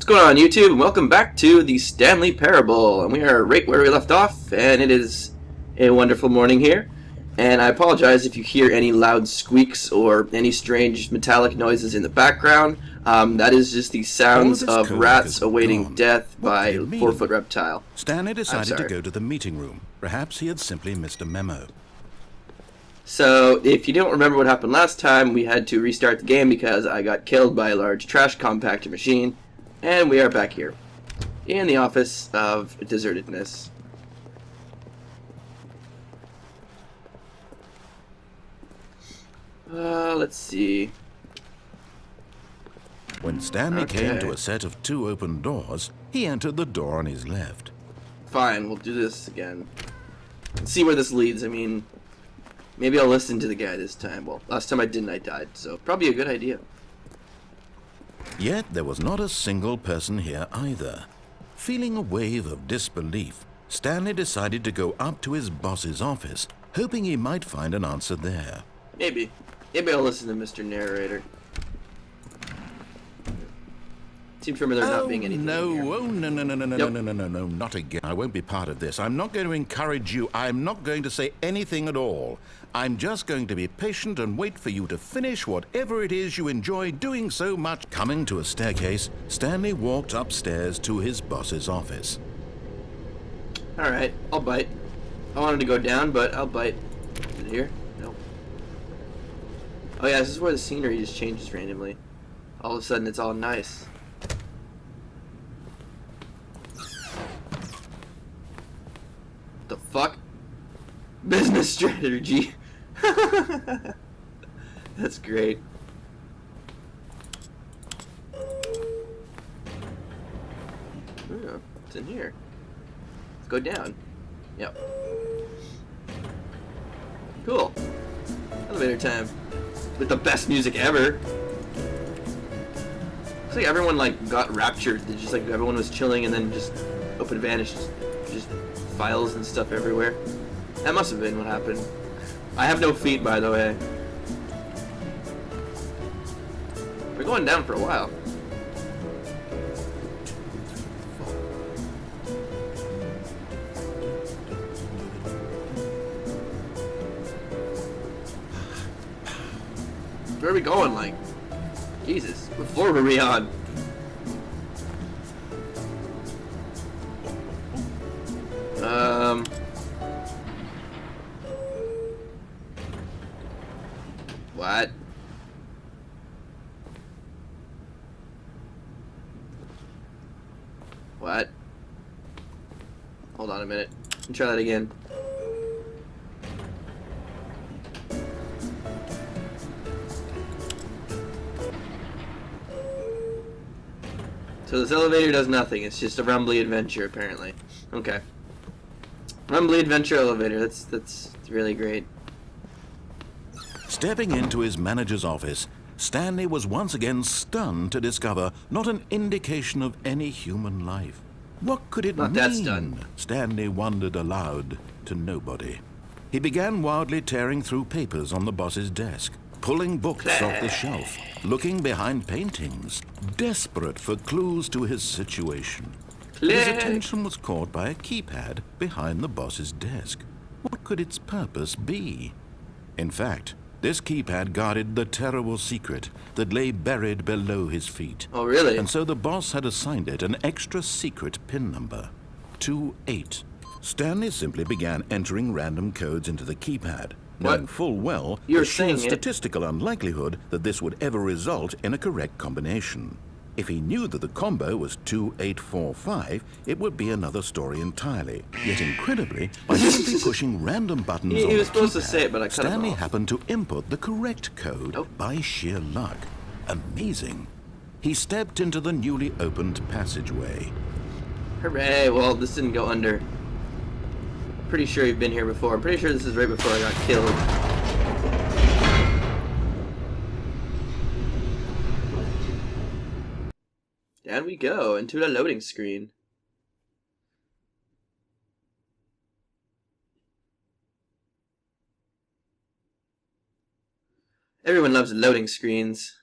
What's going on, YouTube? And welcome back to the Stanley Parable. And we are right where we left off, and it is a wonderful morning here. And I apologize if you hear any loud squeaks or any strange metallic noises in the background. That is just the sounds of rats awaiting death by 4-foot reptile. Stanley decided to go to the meeting room. Perhaps he had simply missed a memo. So, if you don't remember what happened last time, we had to restart the game because I got killed by a large trash compactor machine. And we are back here, in the office of desertedness. Let's see. When Stanley came to a set of 2 open doors, he entered the door on his left. Fine, we'll do this again. Let's see where this leads. I mean, maybe I'll listen to the guy this time. Well, last time I didn't, I died, so probably a good idea. Yet there was not a single person here either. Feeling a wave of disbelief, Stanley decided to go up to his boss's office, hoping he might find an answer there. Maybe I'll listen to Mr. Narrator. Seems to remember there not being anything no, here. Oh, no, no, not again. I won't be part of this. I'm not going to encourage you. I'm not going to say anything at all. I'm just going to be patient and wait for you to finish whatever it is you enjoy doing so much. Coming to a staircase, Stanley walked upstairs to his boss's office. Alright, I'll bite. I wanted to go down, but I'll bite. Is it here? No. Oh yeah, this is where the scenery just changes randomly. All of a sudden it's all nice. The fuck? Business strategy. That's great. Oh, it's in here. Let's go down. Yep. Cool. Elevator time. With the best music ever. Looks like everyone got raptured. They just everyone was chilling and then just open vanished. Just files and stuff everywhere. That must have been what happened. I have no feet, by the way. We're going down for a while. Where are we going, Jesus, what floor were we on? What? What? Hold on a minute. Let me try that again. So this elevator does nothing. It's just a rumbly adventure, apparently. Okay. Rumbly adventure elevator. That's really great. Stepping into his manager's office, Stanley was once again stunned to discover not an indication of any human life. What could it mean? That's done. Stanley wondered aloud to nobody. He began wildly tearing through papers on the boss's desk, pulling books off the shelf, looking behind paintings, desperate for clues to his situation. His attention was caught by a keypad behind the boss's desk. What could its purpose be? In fact, this keypad guarded the terrible secret that lay buried below his feet. Oh, really? And so the boss had assigned it an extra secret PIN number, 28. Stanley simply began entering random codes into the keypad, knowing full well the sheer statistical unlikelihood that this would ever result in a correct combination. If he knew that the combo was 2845, it would be another story entirely. Yet incredibly, by simply pushing random buttons on the keypad, Stanley happened to input the correct code by sheer luck. Amazing. He stepped into the newly opened passageway. Hooray! Well, this didn't go under. Pretty sure you've been here before. I'm pretty sure this is right before I got killed. Down we go into the loading screen. Everyone loves loading screens.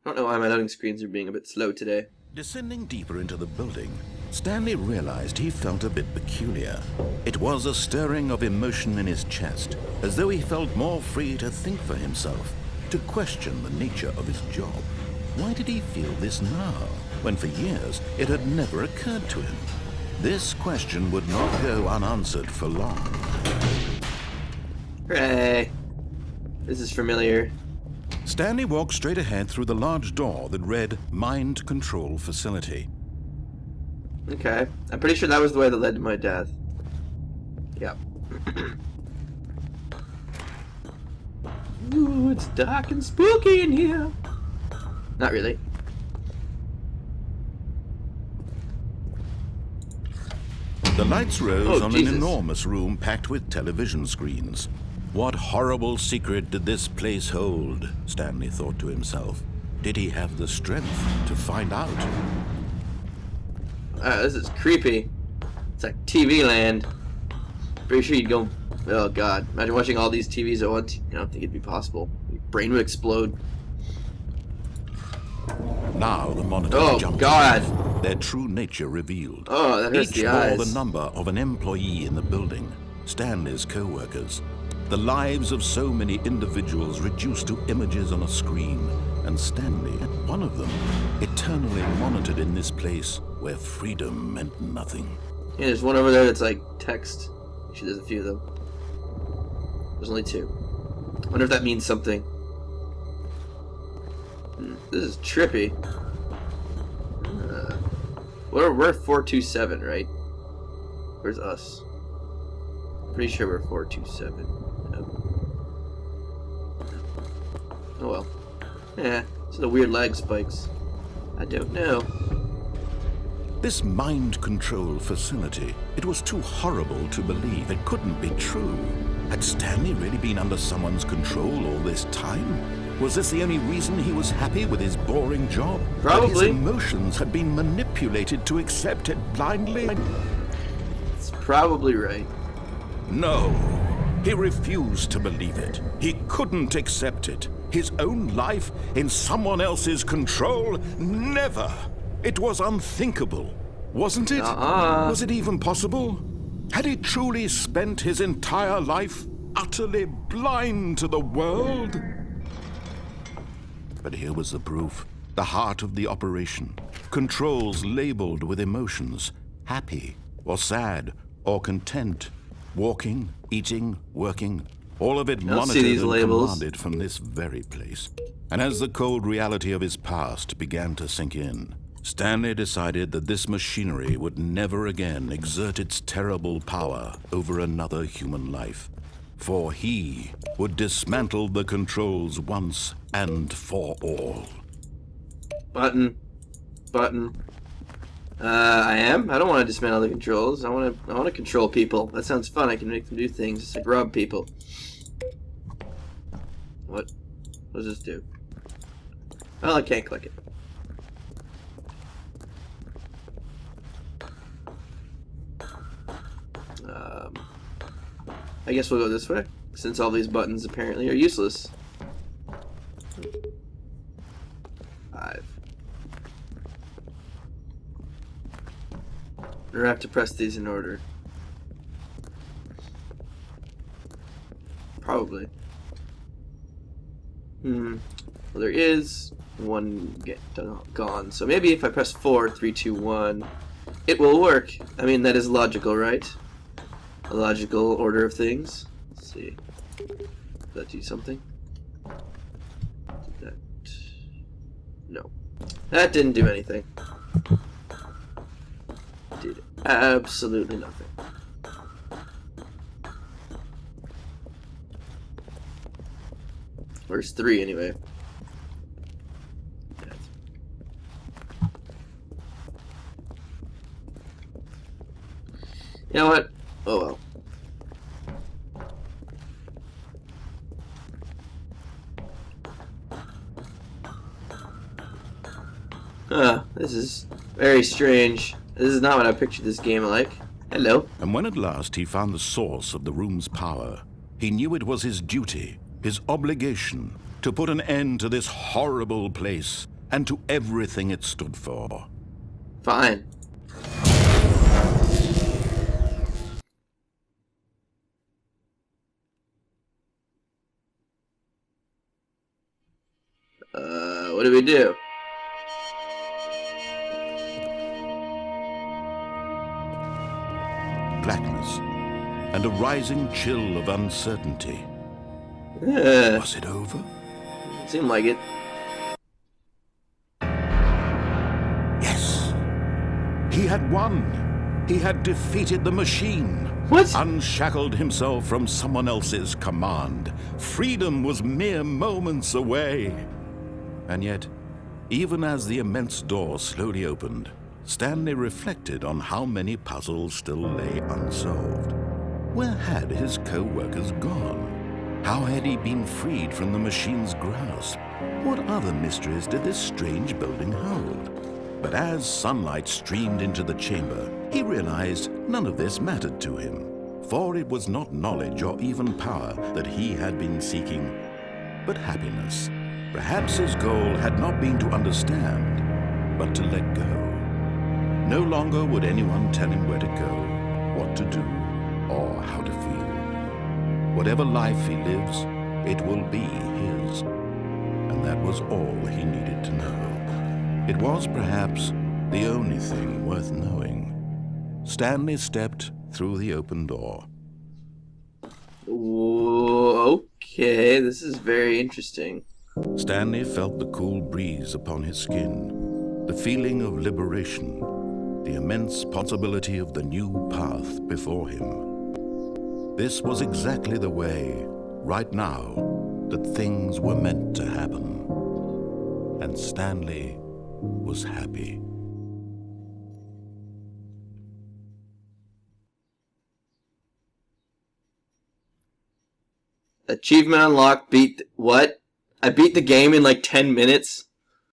I don't know why my loading screens are being a bit slow today. Descending deeper into the building, Stanley realized he felt a bit peculiar. It was a stirring of emotion in his chest, as though he felt more free to think for himself, to question the nature of his job. Why did he feel this now, when for years it had never occurred to him? This question would not go unanswered for long. Hooray! This is familiar. Stanley walked straight ahead through the large door that read Mind Control Facility. Okay. I'm pretty sure that was the way that led to my death. Yep. Ooh, it's dark and spooky in here. Not really. The lights rose on Jesus. an enormous room packed with television screens. What horrible secret did this place hold? Stanley thought to himself. Did he have the strength to find out? This is creepy. It's like TV land. Pretty sure you'd go... Oh god. Imagine watching all these TVs at once. I don't think it'd be possible. Your brain would explode. Now the monitors jumped. Oh god! Their true nature revealed. Oh, that hurts the eyes. Each bore the number of an employee in the building. Stanley's co-workers. The lives of so many individuals reduced to images on a screen, and Stanley, one of them, eternally monitored in this place where freedom meant nothing. Yeah, there's one over there that's like text. Actually, there's a few of them. There's only two. I wonder if that means something. This is trippy. We're 427, right? Where's us? Pretty sure we're 427. Oh well. Yeah, it's the weird lag spikes. I don't know. This mind control facility, it was too horrible to believe. It couldn't be true. Had Stanley really been under someone's control all this time? Was this the only reason he was happy with his boring job? Probably. That his emotions had been manipulated to accept it blindly? It's probably right. No. He refused to believe it. He couldn't accept it. His own life in someone else's control? Never. It was unthinkable. Wasn't it? Was it even possible? Had he truly spent his entire life utterly blind to the world? But here was the proof. The heart of the operation. Controls labeled with emotions. Happy, or sad, or content. Walking, eating, working. All of it monitored and commanded from this very place. And as the cold reality of his past began to sink in, Stanley decided that this machinery would never again exert its terrible power over another human life. For he would dismantle the controls once and for all. Button. Button. I am? I don't want to dismantle the controls. I want to control people. That sounds fun. I can make them do things. Just like rob people. What? What does this do? Well, I can't click it. I guess we'll go this way, since all these buttons apparently are useless. 5. We're gonna have to press these in order. Probably. Well, there is one gone. So maybe if I press 4, 3, 2, 1, it will work. I mean, that is logical, right? A logical order of things. Let's see. Does that do something? That... No. That didn't do anything. Did absolutely nothing. Where's 3 anyway? You know what? Oh well. This is very strange. This is not what I pictured this game like. Hello. And when at last he found the source of the room's power, he knew it was his duty, his obligation, to put an end to this horrible place and to everything it stood for. Fine. What do we do? Blackness and a rising chill of uncertainty. Was it over? Seemed like it. Yes. He had won. He had defeated the machine. What? Unshackled himself from someone else's command. Freedom was mere moments away. And yet, even as the immense door slowly opened, Stanley reflected on how many puzzles still lay unsolved. Where had his co-workers gone? How had he been freed from the machine's grasp? What other mysteries did this strange building hold? But as sunlight streamed into the chamber, he realized none of this mattered to him, for it was not knowledge or even power that he had been seeking, but happiness. Perhaps his goal had not been to understand, but to let go. No longer would anyone tell him where to go, what to do, or how to feel. Whatever life he lives, it will be his. And that was all he needed to know. It was perhaps the only thing worth knowing. Stanley stepped through the open door. Okay, this is very interesting. Stanley felt the cool breeze upon his skin, the feeling of liberation, the immense possibility of the new path before him. This was exactly the way, right now, that things were meant to happen. And Stanley was happy. Achievement unlocked. What? I beat the game in like 10 minutes?